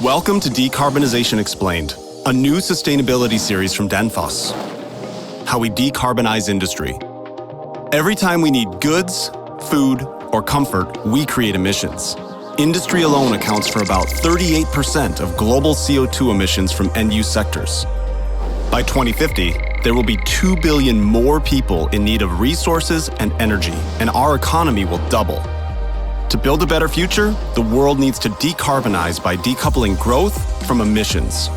Welcome to Decarbonization Explained, a new sustainability series from Danfoss. How we decarbonize industry. Every time we need goods, food, or comfort, we create emissions. Industry alone accounts for about 38% of global CO2 emissions from end-use sectors. By 2050, there will be 2 billion more people in need of resources and energy, and our economy will double. To build a better future, the world needs to decarbonize by decoupling growth from emissions.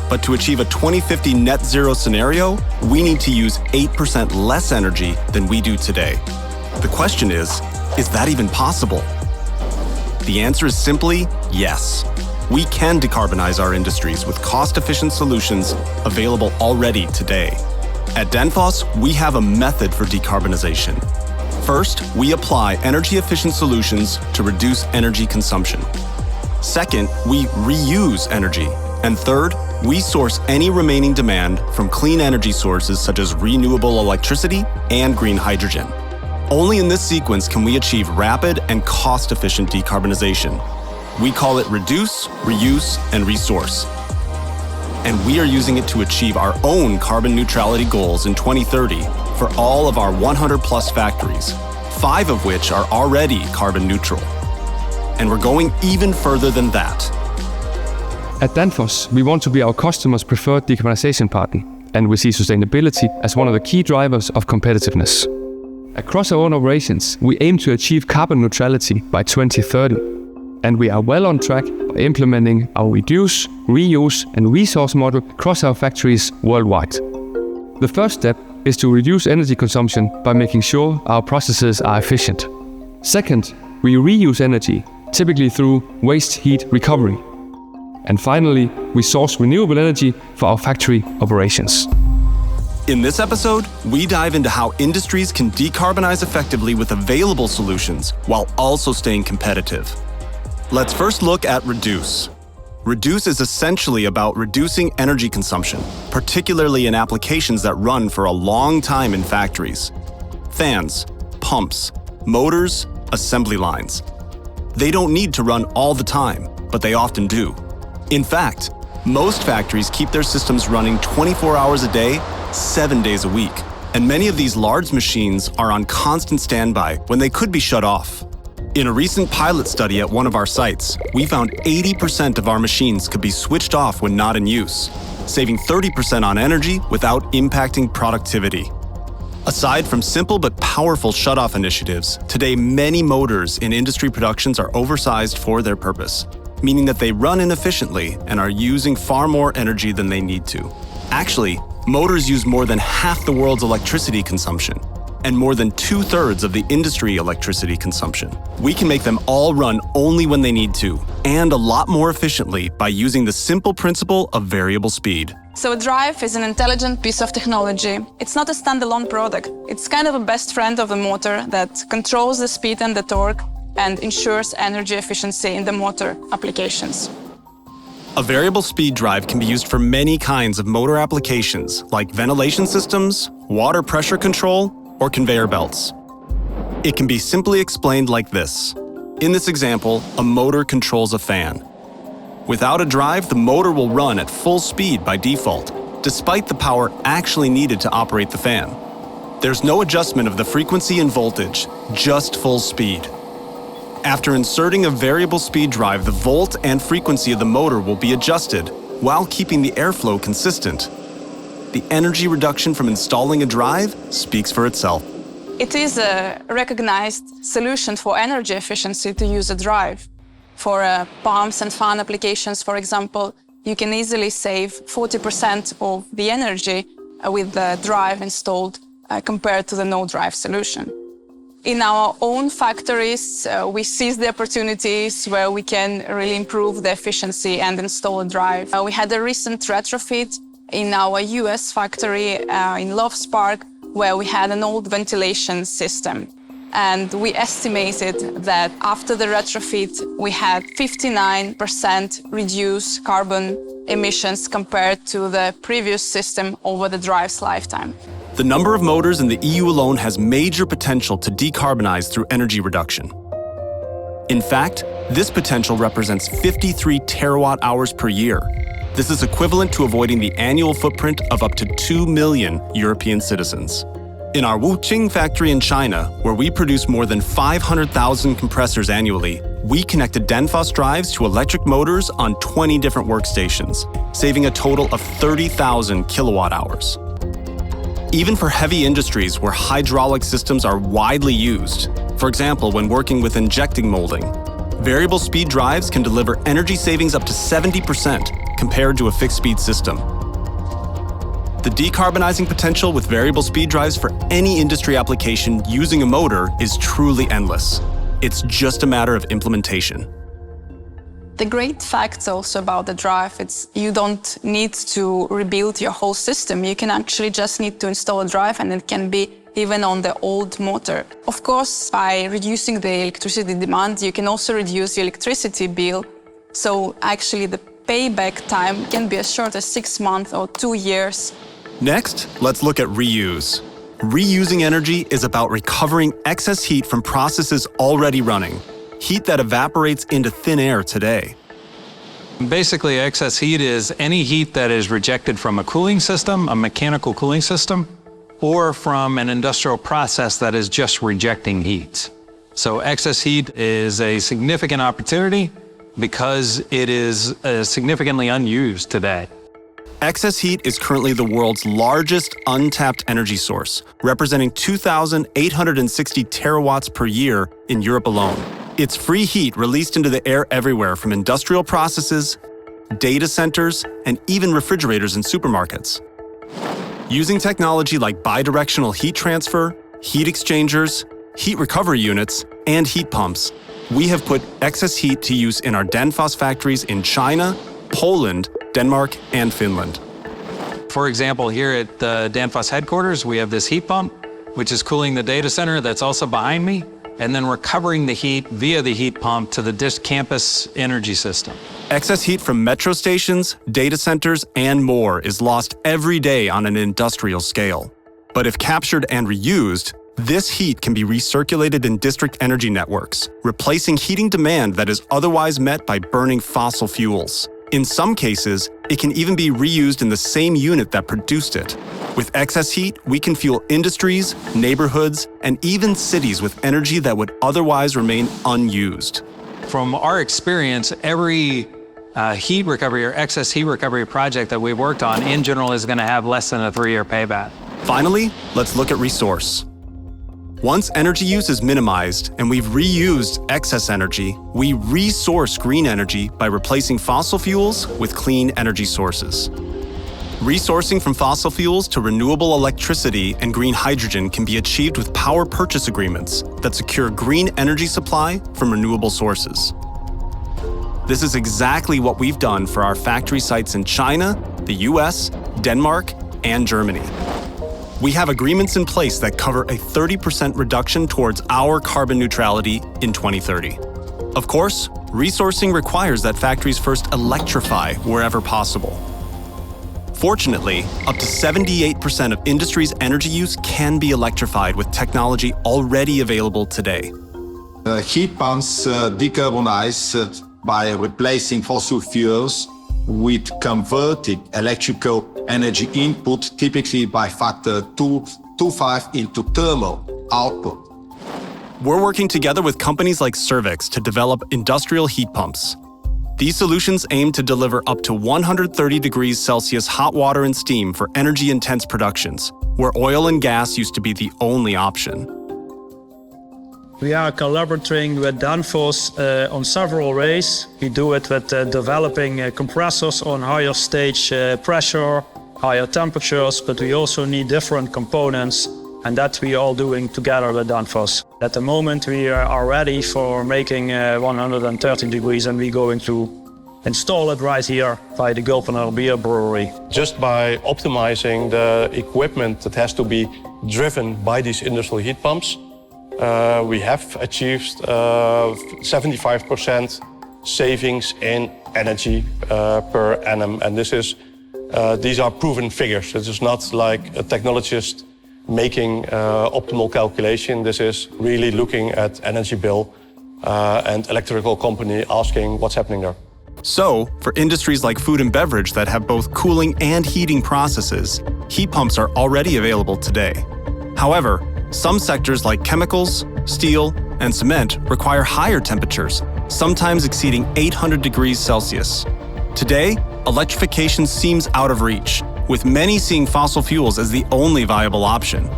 But to achieve a 2050 net zero scenario, we need to use 8% less energy than we do today. The question is that even possible? The answer is simply yes. We can decarbonize our industries with cost-efficient solutions available already today. At Danfoss, we have a method for decarbonization. First, we apply energy-efficient solutions to reduce energy consumption. Second, we reuse energy. And third, we source any remaining demand from clean energy sources such as renewable electricity and green hydrogen. Only in this sequence can we achieve rapid and cost-efficient decarbonization. We call it reduce, reuse, and resource. And we are using it to achieve our own carbon neutrality goals in 2030 for all of our 100-plus factories, 5 of which are already carbon neutral. And we're going even further than that. At Danfoss, we want to be our customers' preferred decarbonization partner, and we see sustainability as one of the key drivers of competitiveness. Across our own operations, we aim to achieve carbon neutrality by 2030, and we are well on track by implementing our reduce, reuse, and resource model across our factories worldwide. The first step is to reduce energy consumption by making sure our processes are efficient. Second, we reuse energy, typically through waste heat recovery. And finally, we source renewable energy for our factory operations. In this episode, we dive into how industries can decarbonize effectively with available solutions while also staying competitive. Let's first look at reduce. Reduce is essentially about reducing energy consumption, particularly in applications that run for a long time in factories. Fans, pumps, motors, assembly lines. They don't need to run all the time, but they often do. In fact, most factories keep their systems running 24 hours a day, 7 days a week. And many of these large machines are on constant standby when they could be shut off. In a recent pilot study at one of our sites, we found 80% of our machines could be switched off when not in use, saving 30% on energy without impacting productivity. Aside from simple but powerful shutoff initiatives, today many motors in industry productions are oversized for their purpose, meaning that they run inefficiently and are using far more energy than they need to. Actually, motors use more than half the world's electricity consumption, and more than 2/3 of the industry electricity consumption. We can make them all run only when they need to, and a lot more efficiently by using the simple principle of variable speed. So a drive is an intelligent piece of technology. It's not a standalone product. It's kind of a best friend of the motor that controls the speed and the torque and ensures energy efficiency in the motor applications. A variable speed drive can be used for many kinds of motor applications like ventilation systems, water pressure control, or conveyor belts. It can be simply explained like this. In this example, a motor controls a fan. Without a drive, the motor will run at full speed by default, despite the power actually needed to operate the fan. There's no adjustment of the frequency and voltage, just full speed. After inserting a variable speed drive, the volt and frequency of the motor will be adjusted while keeping the airflow consistent. The energy reduction from installing a drive speaks for itself. It is a recognized solution for energy efficiency to use a drive. For pumps and fan applications, for example, you can easily save 40% of the energy with the drive installed compared to the no-drive solution. In our own factories, we seize the opportunities where we can really improve the efficiency and install a drive. We had a recent retrofit in our US factory in Loves Park, where we had an old ventilation system. And we estimated that after the retrofit, we had 59% reduced carbon emissions compared to the previous system over the drive's lifetime. The number of motors in the EU alone has major potential to decarbonize through energy reduction. In fact, this potential represents 53 terawatt hours per year. This is equivalent to avoiding the annual footprint of up to 2 million European citizens. In our Wuqing factory in China, where we produce more than 500,000 compressors annually, we connected Danfoss drives to electric motors on 20 different workstations, saving a total of 30,000 kilowatt hours. Even for heavy industries where hydraulic systems are widely used, for example, when working with injecting molding, variable speed drives can deliver energy savings up to 70% compared to a fixed speed system. The decarbonizing potential with variable speed drives for any industry application using a motor is truly endless. It's just a matter of implementation. The great fact also about the drive, it's you don't need to rebuild your whole system. You can actually just need to install a drive, and it can be even on the old motor. Of course, by reducing the electricity demand, you can also reduce the electricity bill. So actually the payback time can be as short as 6 months or 2 years. Next, let's look at reuse. Reusing energy is about recovering excess heat from processes already running, heat that evaporates into thin air today. Basically, excess heat is any heat that is rejected from a cooling system, a mechanical cooling system, or from an industrial process that is just rejecting heat. So excess heat is a significant opportunity because it is significantly unused today. Excess heat is currently the world's largest untapped energy source, representing 2,860 terawatts per year in Europe alone. It's free heat released into the air everywhere from industrial processes, data centers, and even refrigerators in supermarkets. Using technology like bidirectional heat transfer, heat exchangers, heat recovery units, and heat pumps, we have put excess heat to use in our Danfoss factories in China, Poland, Denmark, and Finland. For example, here at the Danfoss headquarters, we have this heat pump, which is cooling the data center that's also behind me, and then recovering the heat via the heat pump to the campus energy system. Excess heat from metro stations, data centers, and more is lost every day on an industrial scale. But if captured and reused, this heat can be recirculated in district energy networks, replacing heating demand that is otherwise met by burning fossil fuels. In some cases, it can even be reused in the same unit that produced it. With excess heat, we can fuel industries, neighborhoods, and even cities with energy that would otherwise remain unused. From our experience, every heat recovery or excess heat recovery project that we've worked on in general is going to have less than a 3-year payback. Finally, let's look at resource. Once energy use is minimized and we've reused excess energy, we resource green energy by replacing fossil fuels with clean energy sources. Resourcing from fossil fuels to renewable electricity and green hydrogen can be achieved with power purchase agreements that secure green energy supply from renewable sources. This is exactly what we've done for our factory sites in China, the US, Denmark, and Germany. We have agreements in place that cover a 30% reduction towards our carbon neutrality in 2030. Of course, resourcing requires that factories first electrify wherever possible. Fortunately, up to 78% of industry's energy use can be electrified with technology already available today. Heat pumps decarbonize by replacing fossil fuels with converted electrical energy input, typically by factor 2.5 into thermal output. We're working together with companies like Cervix to develop industrial heat pumps. These solutions aim to deliver up to 130 degrees Celsius hot water and steam for energy-intense productions, where oil and gas used to be the only option. We are collaborating with Danfoss on several ways. We do it with developing compressors on higher stage pressure, higher temperatures, but we also need different components, and that we are all doing together with Danfoss. At the moment, we are ready for making 130 degrees, and we're going to install it right here by the Gulpener Beer Brewery. Just by optimizing the equipment that has to be driven by these industrial heat pumps, we have achieved 75% savings in energy per annum, and these are proven figures. This is not like a technologist making optimal calculation. This is really looking at energy bill and electrical company asking what's happening there. So, for industries like food and beverage that have both cooling and heating processes, heat pumps are already available today. However, some sectors like chemicals, steel, and cement require higher temperatures, sometimes exceeding 800 degrees Celsius. Today, electrification seems out of reach, with many seeing fossil fuels as the only viable option.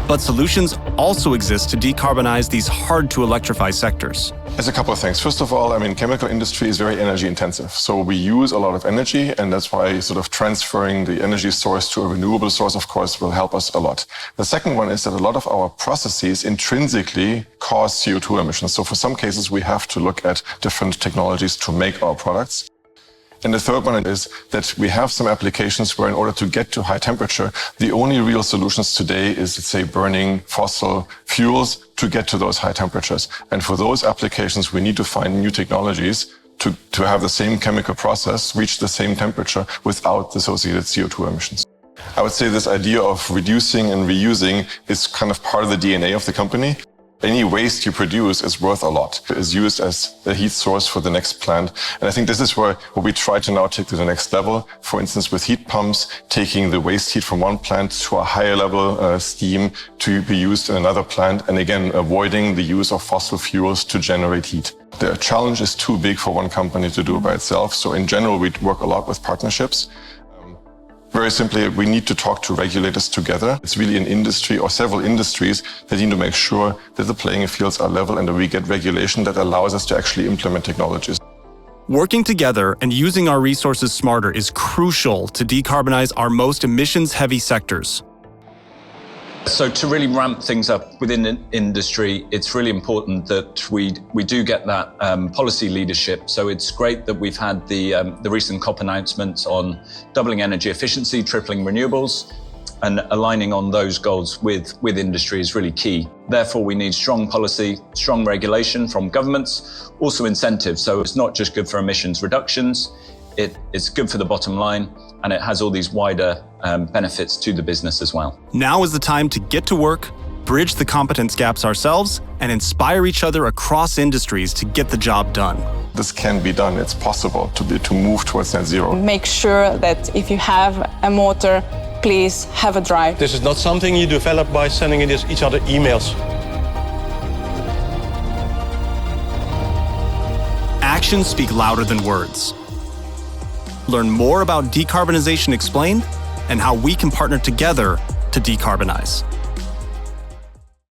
But solutions also exist to decarbonize these hard-to-electrify sectors. There's a couple of things. First of all, chemical industry is very energy intensive. So we use a lot of energy, and that's why sort of transferring the energy source to a renewable source, of course, will help us a lot. The second one is that a lot of our processes intrinsically cause CO2 emissions. So for some cases, we have to look at different technologies to make our products. And the third one is that we have some applications where in order to get to high temperature, the only real solutions today is, let's say, burning fossil fuels to get to those high temperatures. And for those applications, we need to find new technologies to have the same chemical process reach the same temperature without the associated CO2 emissions. I would say this idea of reducing and reusing is kind of part of the DNA of the company. Any waste you produce is worth a lot. It is used as a heat source for the next plant. And I think this is what we try to now take to the next level. For instance, with heat pumps, taking the waste heat from one plant to a higher level steam to be used in another plant. And again, avoiding the use of fossil fuels to generate heat. The challenge is too big for one company to do by itself. So in general, we work a lot with partnerships. Very simply, we need to talk to regulators together. It's really an industry or several industries that need to make sure that the playing fields are level and that we get regulation that allows us to actually implement technologies. Working together and using our resources smarter is crucial to decarbonize our most emissions-heavy sectors. So to really ramp things up within the industry, it's really important that we do get that policy leadership. So it's great that we've had the recent COP announcements on doubling energy efficiency, tripling renewables, and aligning on those goals with industry is really key. Therefore, we need strong policy, strong regulation from governments, also incentives. So it's not just good for emissions reductions, it's good for the bottom line, and it has all these wider benefits to the business as well. Now is the time to get to work, bridge the competence gaps ourselves, and inspire each other across industries to get the job done. This can be done. It's possible to move towards net zero. Make sure that if you have a motor, please have a drive. This is not something you develop by sending each other emails. Actions speak louder than words. Learn more about Decarbonization Explained and how we can partner together to decarbonize.